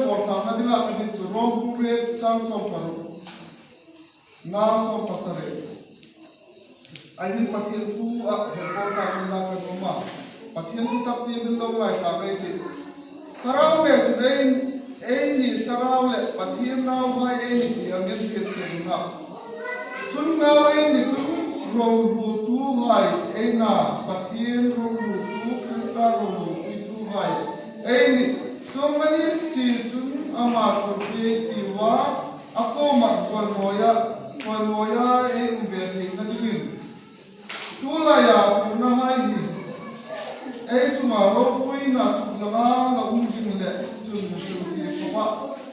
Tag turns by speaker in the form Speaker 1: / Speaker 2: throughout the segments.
Speaker 1: bol sang na dinga kan chu rom re chang som paru na som pasare ahin pathian tu a he ko sa la ka ma pathian tu tap ti bin lo lai sa kai ti karau me chu dein ei ni sarau le pathian nau vai ei ni ti amen ti ti ha chun nau ei ni chun ro ru tu hai ei na pathian ro ru tu krista ro ru tu hai ei ni chong mani si chun ama ko pe ti wa ako ma chuan moya ei umbe thei na din tu la ya tu na hai ni ei chuma ro pui na su la la jing le chun chu ti ko wa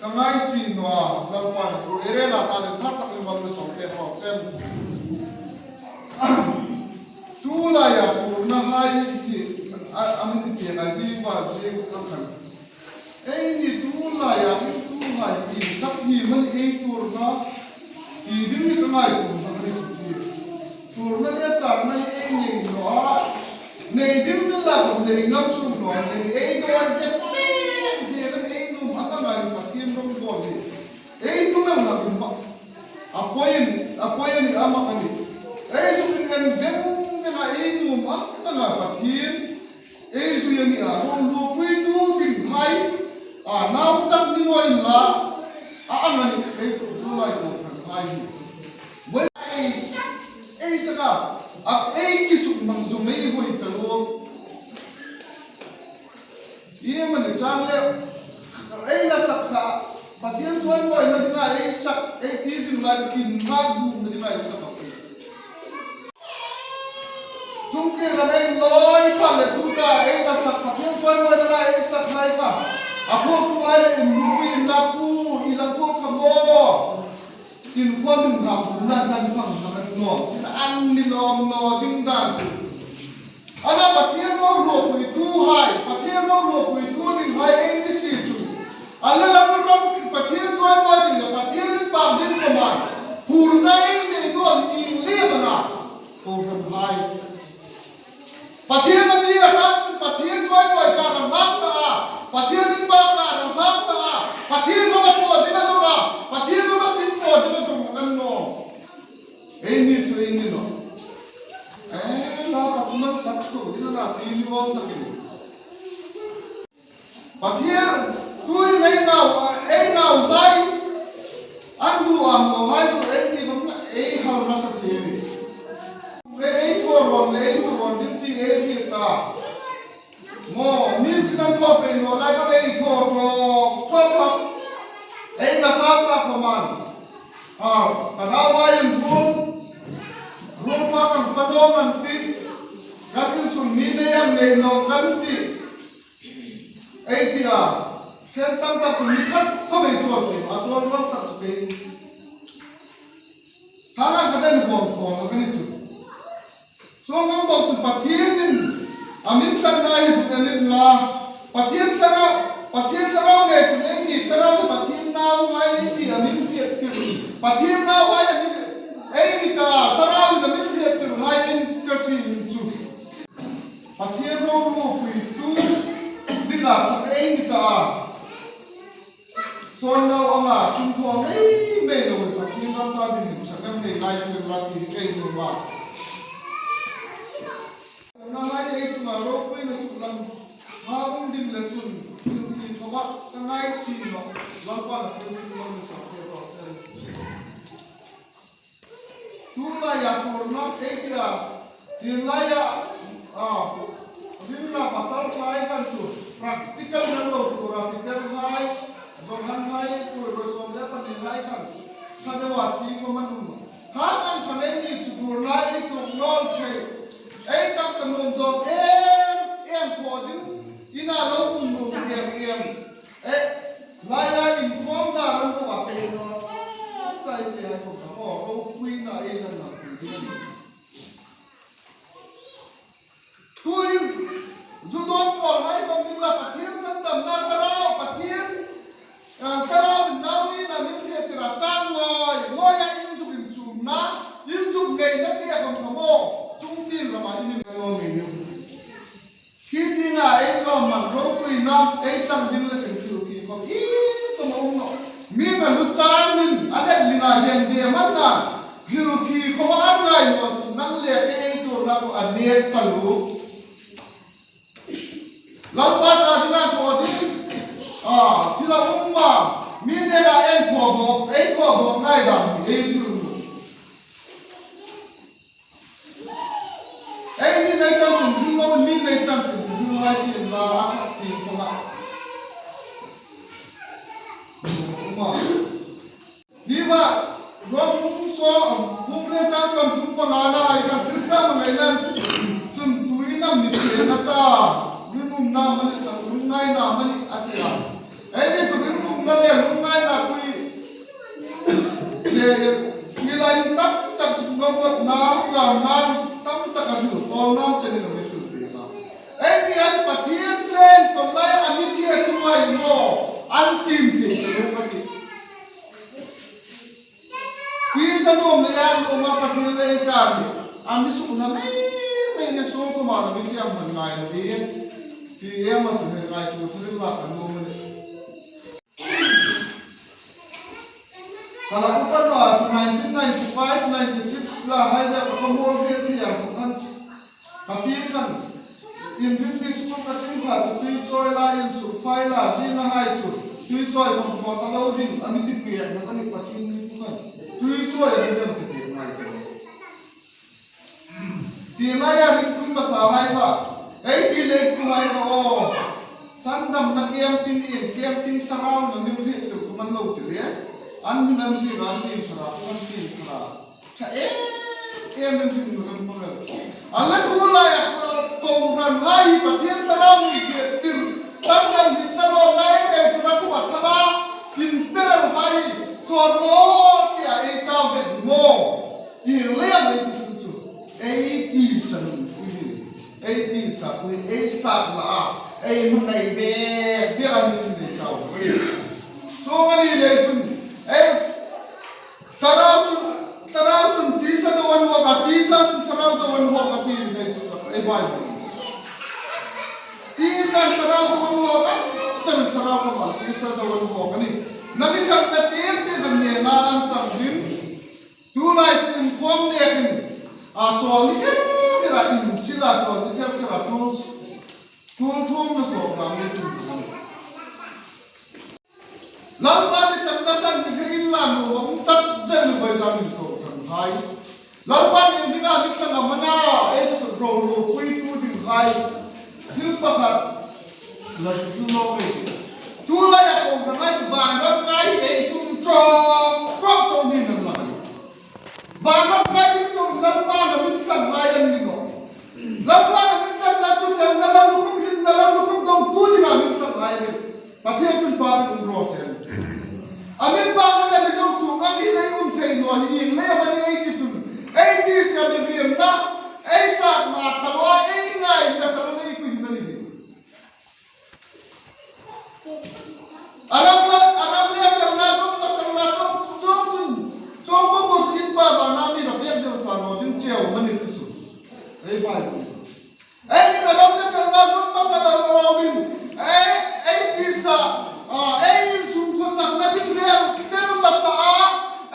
Speaker 1: ka ngai si no la pa ku ere la ta le thak tak ma lo so pe ho sem tu la ya tu na hai ti amit ti na di wa je ka kan ei ni tu la ya tu hai ti tak hi man ei tur na ti di ni ka ngai ku na ni ti tur na ya char na ei ni no nei dim na la ko nei ngam su no nei ei do an se pe de kan ei nu ma ka ngai pa tim rom go ni ei tu na na bi ma apoyen ama kan ni ei su kin kan den na ei nu ma ka na pa tim ei su ya ni a ro pui tu bin hai now tak ni mo in la angan ei tu lai ko kan hai ni wei ei saka ei kisuk mang zu mei hoi ta lo ye man chang le ei la sak kha pathian chuan moi na dinga ei sak ei ti jing lai kin ma bu na dinga ei sak chung ke ra ei loi pa le tu ta ei la sak pathian chuan moi na ei sak hai ka apo tu ai le mu in la pu ila ko ka mo tin ko min ka na phang na kan no an ni lom no ding dan chu ana pathian ro ro pui tu hai pathian ro ro pui tu ding hai ei ni si chu ala la ro pathian choi moi ding la pathian ni pa din ko ma pur nai ni no ni le bana ko kan hai pathian ni a ta chu pathian choi moi ka ram hak ta pathian ni pa ka ram hak ta pathian ro ma chu dina so ka pathian ro ma sin ko dina so kan no ei ni chu ei ni no la pathian sak ko dina na ti ni won ta ki pathian tu nei nau ei nau vai an du am no hai chu ei ni bang ei hal na sa ti ni ei ko ron din ti ei ni ta mo mi sinan to pe no la ka ei to to ei na sa ko man ta na wa yin rum fa kan fa do man ti kan sun ni ne yang ne no kan ti ei ti a ken tam ta chu ni khat ko be chuan ni a chuan ram ta chu ke ha na ka den bom thon ka ni chu so ngam bom chu pathian amin kan nai chu kan la pathian sarau ne chu nei ni sarau ne pathian nau ngai ti amin ti pathian nau ai ni ei ni ta sarau ne min ti ti hai in ka si chu pathian ro pui tu dinga sa ei ni ta son no anga sim tho ei me no pathian ram ta din chakam ne nai ti la ti ei no ba na hai ei chu ma ro pui na su lam ha um din la chun ki thoba ka ngai si no lam pa na ti no sa ke ro se tu la ya tur na ei ti la tin la ya rin na pasal chai kan chu practical na lo tu ra peter hai zon han hai tu ro som da pa ni hai kan ka de wa ti ko man nu ha kan ka ne ni chu tur la ei tu nol pe ei tak san nom zo em ko din ina lo kum no em lai in form da ran ko wa pe no sai se ai ko sa mo ro kui na ei na na ti ni tui zudon pol hai bom ni la pathian san dam na karao pathian karao na ni na mi ke tira chang ngoi ya in zu bin sum na in zu ngei na ke bom thamo chung tin ra ma in no mi ni khi ti na ei ko man ro kui na ei chang din la ken ki ko kan lu chanin alek linga hem de manna hiu khi không ăn ngai no nang le ke tur na ko anek talu lalpa ka dina ko di thila umma mi de la en ko bo nai da e tu ai mi nai chan chun lo mi nai chan chun lu ha sin la a chak ti ko la umma di ba rom so hum re chang sam tu pa na na ai ka krista ma ngai lan chun tui nam ni te na ta rinum na mani sa ngai na mani atia ai ni chu rinum na le ngai na kui le ni lai tak tak su ngam na chang na tam tak a du tol nam chen ni me tu pe na ai ni as pathian len to lai ani chi tu ai mo an chim thi lu ka ki Kisa nom na yan kung mapatid na ikari, ami su na may naso ko man, may tiyang manngay no iyan, kaya masuhin ngay tutuloy lakan mo man. Kalakupan no, sa 1995-96 la, hayda kakamorgan tiyang kukan, kapikan, in mismo katimpa, sa tuy choy la in sufay la, jina hay chu, tuy choy kung patalaw din, ami tipiyak na kanipatin ni kukan. Tuy chua ya ni ti ti mai ko ti na ya ni tu ma sa hai tha ai ki le ku hai ko san dam na kem pin sarau na ni ri tu man lo ti re an min am si ga ni sara an pin sara cha min pin ru ma ga alla tu la ya to ran hai pathian sarau ni je tir san dam ni na lo nai ke chu na ku ma tha pin peral hai so lo ai chao về mồ yên lẽ này thì chúng chú ai đi sân ai đi sạc với ai sạc là ai muốn này bé biết anh đi chao số cái này này chúng ai tarau chúng tí sa đâu anh hoa cả tí sa chúng tarau đâu anh hoa cả tí này chúng ai vai tí sa tarau đâu anh hoa cả chẳng tarau đâu mà tí sa đâu anh hoa cái này nabi chak na tiel ti ban ne na an chang din tu lai chin khom ne kin a chol ni ke ra in sila chol ni ke ra tu thum na so ga me tu lam ba ni chak na sang ni ke in la no bang tak zen bai za ni ko kan hai lam ba ni ni ga mi sang ma na e chu ro ro kui tu din hai hil pa kha la tu no me tu la ya ko ka mai vàng nó cái ấy tung tròn cho nên là vàng nó cái chung lần ba là mình sẵn lại lần đi nó lần ba là mình sẵn lại chung lần là lần không hin là lần không đông tu thì là mình sẵn lại lần và theo chung ba là cũng rõ ràng à mình ba là mình trong xuống anh đi lấy thầy rồi nhìn lấy mà đi ấy cái chung ấy thì sẽ bị viêm đó ấy sạc mà tao ấy ngày là tao lấy cái gì này Arab le karna som masalla som ko sin pa ba na mi na pe de sa no din cheo mani tu su ei ba ei ni arab le karna som masalla ro min ei ti sa ei sum ko sak na tin re fel masa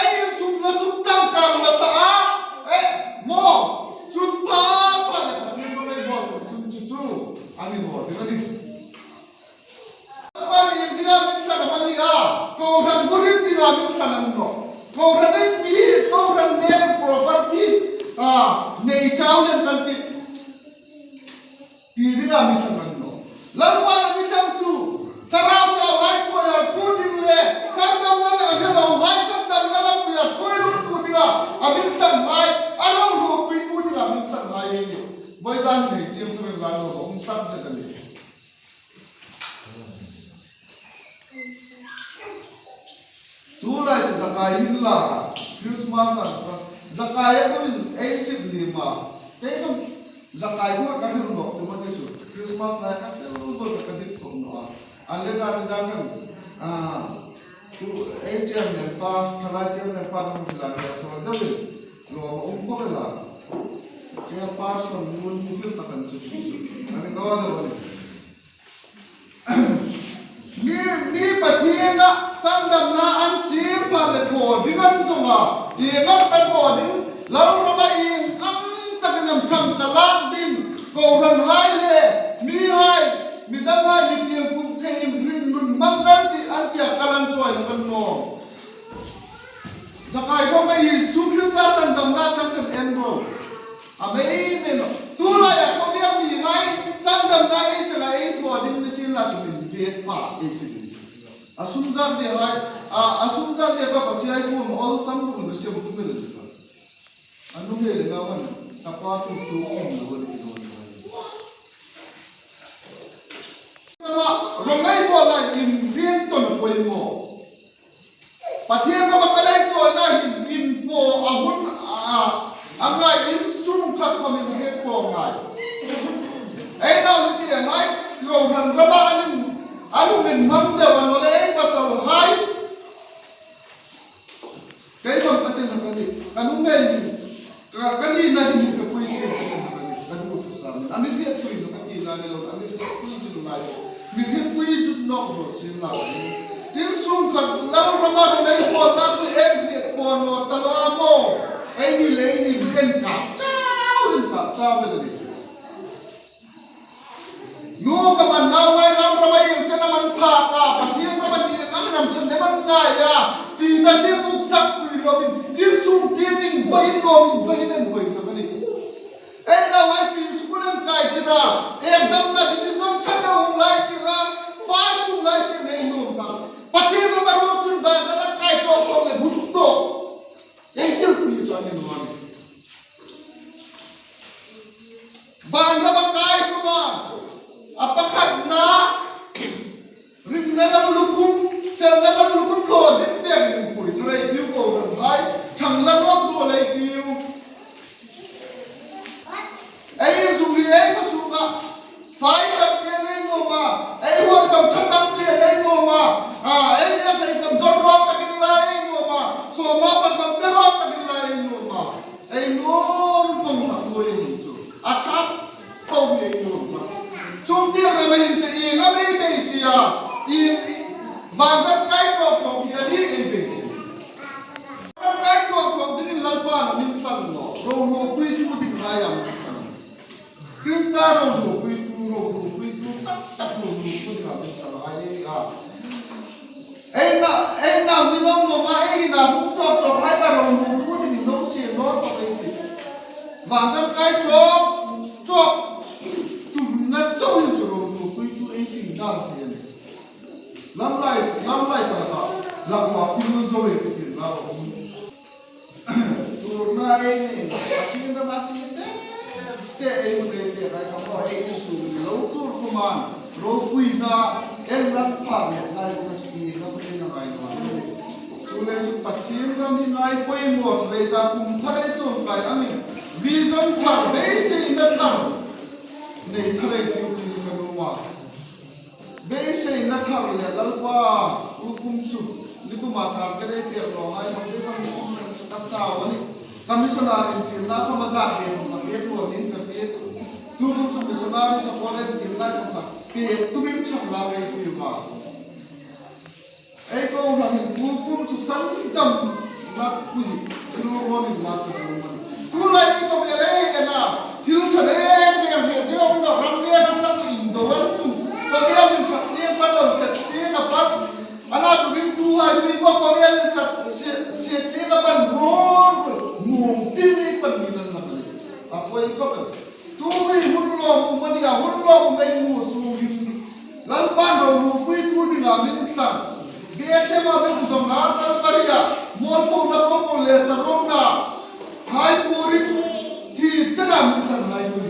Speaker 1: ei sum na sum tang ka masa mo chu pa pa na ni no me bo chu ani bo se ni yang kita minta sama dia, kau kan murid dia minta nano, kau kan ini, kau kan net property, nei jauh yang kanti, dia minta nano. Lalu apa minta tu? Sarau kau hai cuy, puding le, sandam le, ajalau hai sandam le, punya cuy lu puding, minta hai, alau lu puding minta hai ini. Boyan nei jam tu lalu, sab sekali. Tu lai zakai hilla Christmas zakai ko exit lima kaya zakai ko ka rin no tu man su Christmas na ka ko ka dik ko no alle sa kan tu HM ne pa khala HM ne pa no la so da lo ko la che pa so mun mu ta kan su ani no na ni pathienga sangam na an chi le tho dingan zonga ingam ka tho ding lau rama ing ang takinam chang chalak din ko ran hai le mi hai mi dang hai mi tiang fu the im rin run mang kan ti an tia kalan choi kan no zakai ko mai Yesu Krista san dam na chang kan enro amei ne no tu la ya ko mi ang mi ngai san dam na ei chala ei tho din ni sin la chu min te pa ei ti asumjan de hai asumjan de ba pasiai ko all sam ko ni se bu men anu he le gawan tapa tu tu om lo ni do ma romai bo la in rien ton ko mo pathian ko kalai cho na in po ahun angai in sum khat ko min he ko ngai ai na ni ti ngai ko ran raba anin anu min mam de wan wala ai pasal hai kai bam patil ha kali anu ngai kali na ni ka pui se ka du tu sa ani dia pui no kali na ne lo ani dia pui ju na mi dia pui ju no jo sin la in sum khat lau rama ro nei ko ta tu em ni ko no ta lo mo ai ni le ni bien ka chao le ni no ka man na wai lau rama yang chana man pha ka pathian rama ti ang nam chen de man ngai ya ti na ti muk sak pui lo min in sum ti min vai no min vai nen vai ka ni ai na wai pi skulan kai ti na exam na ti som chana hong lai si la fa sum lai si nei no ka pathian rama ro chun ba na kai cho ko le but to ei ti pui cho ni no ani bang rama kai ko ba apakah na rim na lang lukum tel na lang lukum lo din dia ni pui trai tiu ko hai chang la lo so lai tiu ai su li ai ko su ka fai tak se nei no ma ai ho kam chang tak se nei no ma ai na kai kam zon ro tak ni lai no ma so ma pa kam be ro tak ni lai no ma ai non kom tak ko ni chu achap ko ni no ma chung tiang ra mai te ing a mai be sia ing van ra kai chok chok hi ani ei be sia kai chok chok din lal pa na min san no ro ro pui chu din ra yang Krista ro pui tu tak ro pui tu ra din sa ai ai na mi long no ma ai na hum chok chok hai ka ro tu din no se no to ai ti van ra kai chok chok na châu hình chủ đồ một quy tu ấy hình ra là tiền lắm lại cả là quả quy rồi thì tiền là tu na ấy này khi nó bắt chỉ thế ấy một cái tiền này không có ấy cái số lâu tu không mà rồi quy na em lắm phải này một cái gì nó cũng như này mà cho nên chúng ta thiên ra mình này quay một đây ta cùng thấy chọn cái anh vision thẳng đấy xin đất thẳng nei thare tiu ti sa no ma be se na thar le lalpa u kum chu ni ku ma thar ke re pe ro hai ma se kam kum na ka cha wa ni commissioner in ti na ka ma za ke ma ke ro ni ka pe tu ku chu commissioner sa ko le ti na ka pe tu bim chang la ve tu ma ai ko ha ni fu kum chu san dam na fu ro ro ni na ka ma tu lai ko be le na thiếu cho nên bây giờ hiện cái ông nào răng lia răng răng chỉnh đồ ăn có cái ông chặt lia bắt đầu sệt lia là bắt anh nào chụp phim tu hay phim có cái ông sệt lia là bắt rôn ngủ tin đi bắt mình lần nào đấy à quay có cái tu đi hút lom mà đi à hút lom đây ngủ xuống đi lần ban đầu ngủ quay tu đi làm nên sao biết thế mà biết dùng ngã cái cái gì à mua tu nó có một lệ sản phẩm nào hai cua đi thì chắc là mình cần hai cua